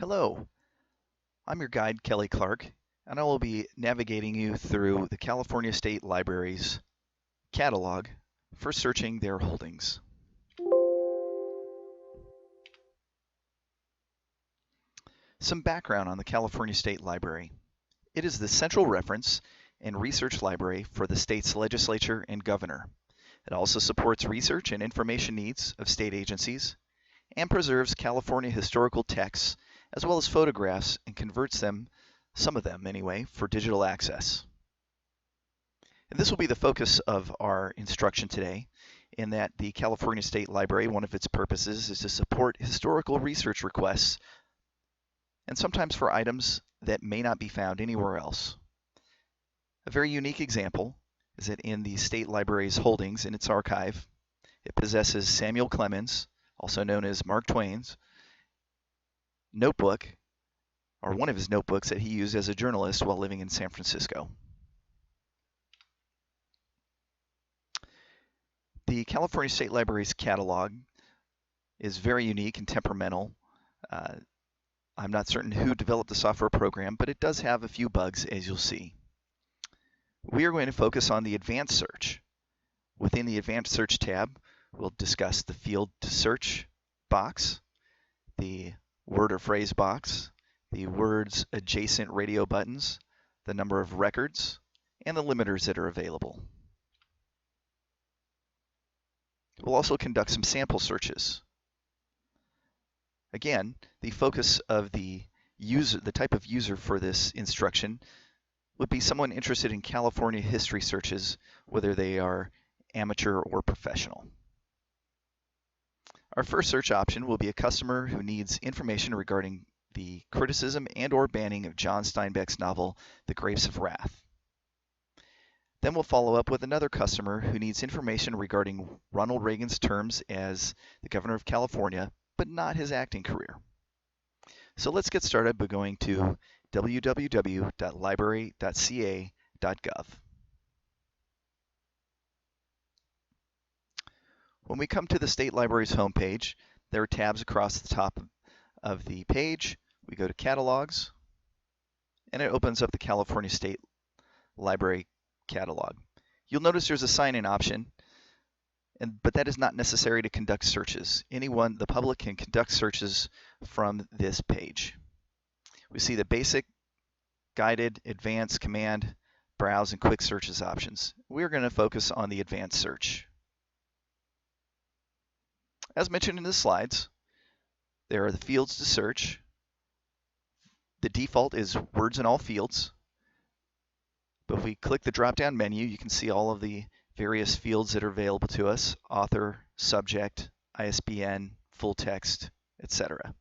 Hello, I'm your guide, Kelly Clark, and I will be navigating you through the California State Library's catalog for searching their holdings. Some background on the California State Library. It is the central reference and research library for the state's legislature and governor. It also supports research and information needs of state agencies and preserves California historical texts as well as photographs and converts them, some of them anyway, for digital access. And this will be the focus of our instruction today, in that the California State Library, one of its purposes is to support historical research requests, and sometimes for items that may not be found anywhere else. A very unique example is that in the State Library's holdings in its archive, it possesses Samuel Clemens, also known as Mark Twain's, notebook, or one of his notebooks that he used as a journalist while living in San Francisco. The California State Library's catalog is very unique and temperamental. I'm not certain who developed the software program, but it does have a few bugs, as you'll see. We are going to focus on the advanced search. Within the advanced search tab, we'll discuss the field to search box, the word or phrase box, the words adjacent radio buttons, the number of records, and the limiters that are available. We'll also conduct some sample searches. Again, the focus of the type of user for this instruction would be someone interested in California history searches, whether they are amateur or professional. Our first search option will be a customer who needs information regarding the criticism and/or banning of John Steinbeck's novel, The Grapes of Wrath. Then we'll follow up with another customer who needs information regarding Ronald Reagan's terms as the governor of California, but not his acting career. So let's get started by going to www.library.ca.gov. When we come to the State Library's homepage, there are tabs across the top of the page. We go to Catalogs, and it opens up the California State Library catalog. You'll notice there's a sign-in option, but that is not necessary to conduct searches. The public can conduct searches from this page. We see the basic, guided, advanced, command, browse, and quick searches options. We're going to focus on the advanced search. As mentioned in the slides, there are the fields to search. The default is words in all fields. But if we click the drop-down menu, you can see all of the various fields that are available to us: author, subject, ISBN, full text, etc.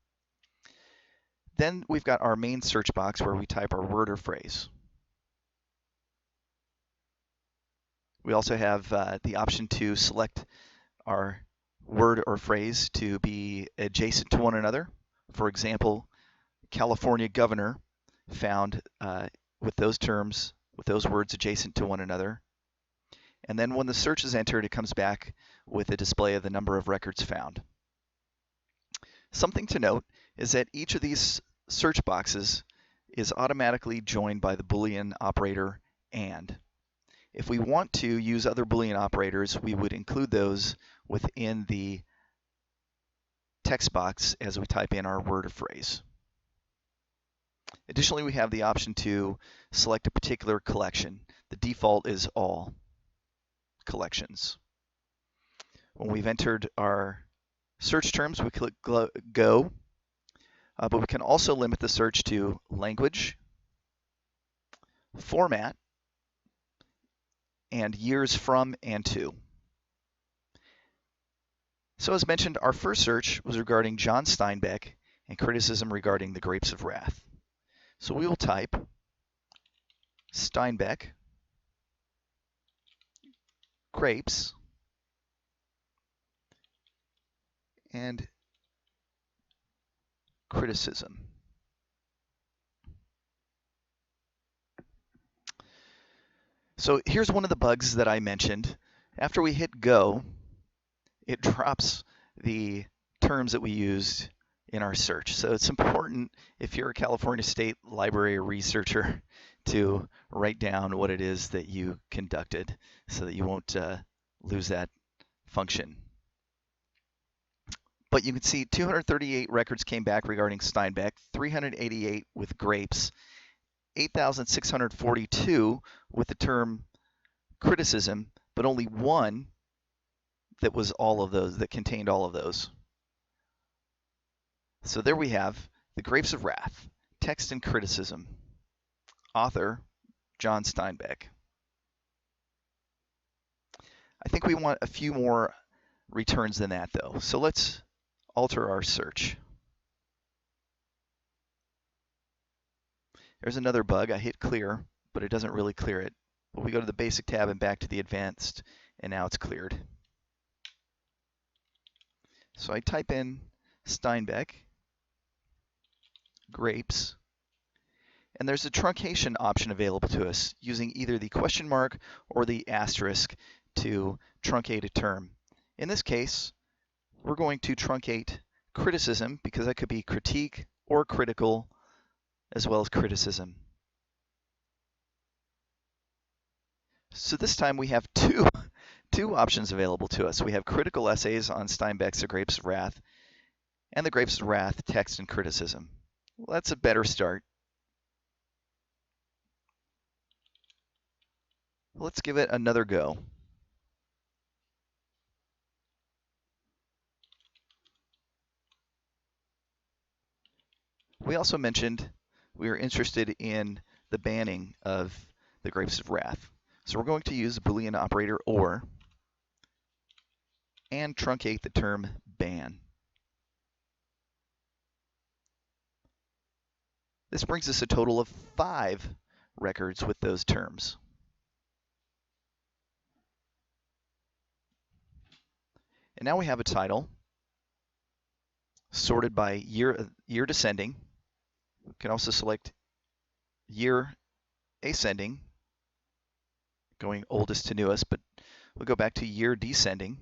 Then we've got our main search box where we type our word or phrase. We also have the option to select our word or phrase to be adjacent to one another. For example, California governor found with those terms, with those words adjacent to one another. And then when the search is entered, it comes back with a display of the number of records found. Something to note is that each of these search boxes is automatically joined by the Boolean operator AND. If we want to use other Boolean operators, we would include those within the text box as we type in our word or phrase. Additionally, we have the option to select a particular collection. The default is all collections. When we've entered our search terms, we click Go, but we can also limit the search to language, format, and years from and to. So as mentioned, our first search was regarding John Steinbeck and criticism regarding The Grapes of Wrath. So we will type Steinbeck, grapes, and criticism. So here's one of the bugs that I mentioned. After we hit Go, it drops the terms that we used in our search. So it's important, if you're a California State Library researcher, to write down what it is that you conducted so that you won't lose that function. But you can see 238 records came back regarding Steinbeck, 388 with grapes, 8,642 with the term criticism, but only one that was all of those, that contained all of those. So there we have The Grapes of Wrath, Text and Criticism. Author, John Steinbeck. I think we want a few more returns than that though. So let's alter our search. There's another bug. I hit clear, but it doesn't really clear it. But we go to the basic tab and back to the advanced, and now it's cleared. So I type in Steinbeck, grapes, and there's a truncation option available to us using either the question mark or the asterisk to truncate a term. In this case, we're going to truncate criticism because that could be critique or critical, as well as criticism. So this time we have two options available to us. We have critical essays on Steinbeck's The Grapes of Wrath and The Grapes of Wrath, Text and Criticism. Well, that's a better start. Let's give it another go. We also mentioned we are interested in the banning of The Grapes of Wrath. So we're going to use a Boolean operator OR and truncate the term ban. This brings us a total of 5 records with those terms. And now we have a title sorted by year descending. We can also select year ascending, going oldest to newest, but we'll go back to year descending.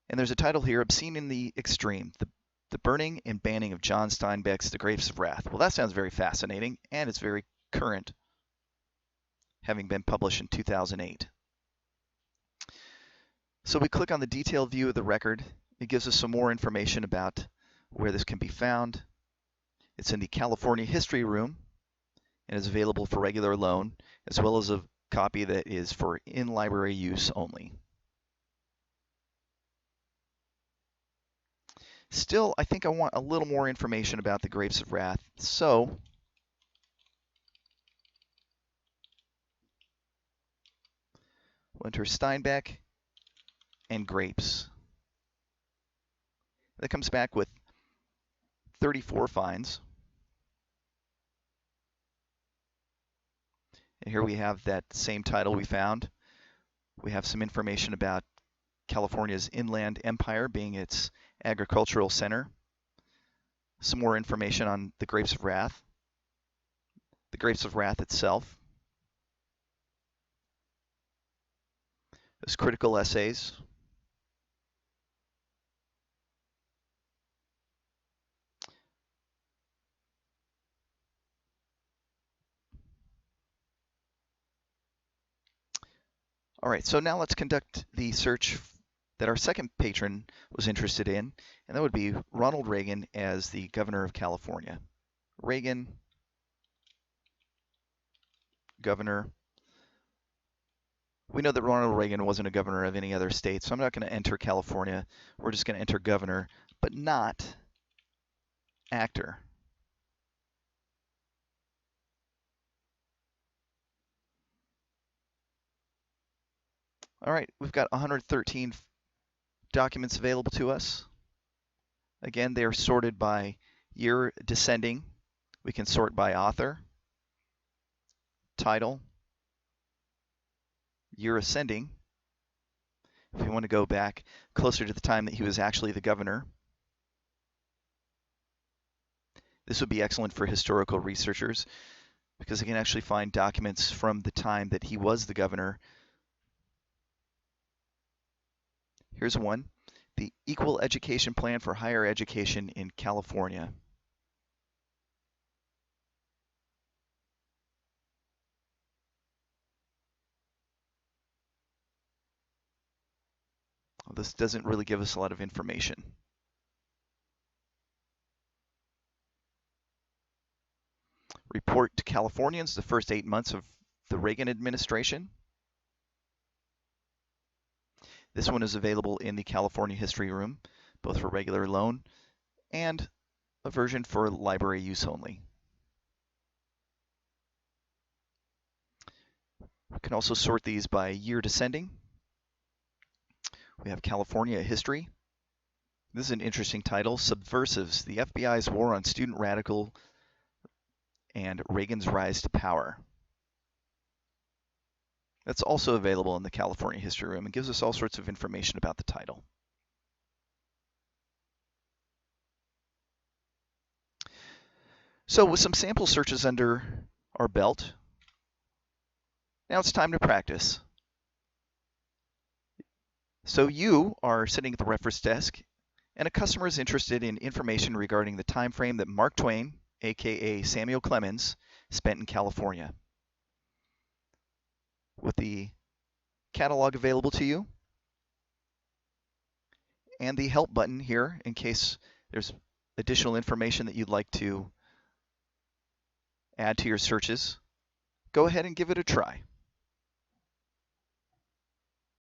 And there's a title here, Obscene in the Extreme, the burning and banning of John Steinbeck's The Grapes of Wrath. Well, that sounds very fascinating, and it's very current, having been published in 2008. So we click on the detailed view of the record. It gives us some more information about where this can be found. It's in the California History Room and is available for regular loan, as well as a copy that is for in-library use only. Still, I think I want a little more information about The Grapes of Wrath, so we'll enter Steinbeck and grapes. That comes back with 34 finds. And here we have that same title we found. We have some information about California's Inland Empire being its agricultural center. Some more information on The Grapes of Wrath. The Grapes of Wrath itself. Those critical essays. All right, so now let's conduct the search that our second patron was interested in, and that would be Ronald Reagan as the governor of California. Reagan, governor. We know that Ronald Reagan wasn't a governor of any other state, so I'm not going to enter California. We're just going to enter governor, but not actor. All right, we've got 113 documents available to us. Again, they are sorted by year descending. We can sort by author, title, year ascending. If we want to go back closer to the time that he was actually the governor. This would be excellent for historical researchers because they can actually find documents from the time that he was the governor. Here's one. the Equal Education Plan for Higher Education in California. Well, this doesn't really give us a lot of information. Report to Californians, the first 8 months of the Reagan administration. This one is available in the California History Room, both for regular loan and a version for library use only. We can also sort these by year descending. We have California History. This is an interesting title, Subversives, the FBI's War on Student Radical and Reagan's Rise to Power. That's also available in the California History Room and gives us all sorts of information about the title. So with some sample searches under our belt, now it's time to practice. So you are sitting at the reference desk and a customer is interested in information regarding the time frame that Mark Twain, aka Samuel Clemens, spent in California. With the catalog available to you and the help button here in case there's additional information that you'd like to add to your searches, go ahead and give it a try.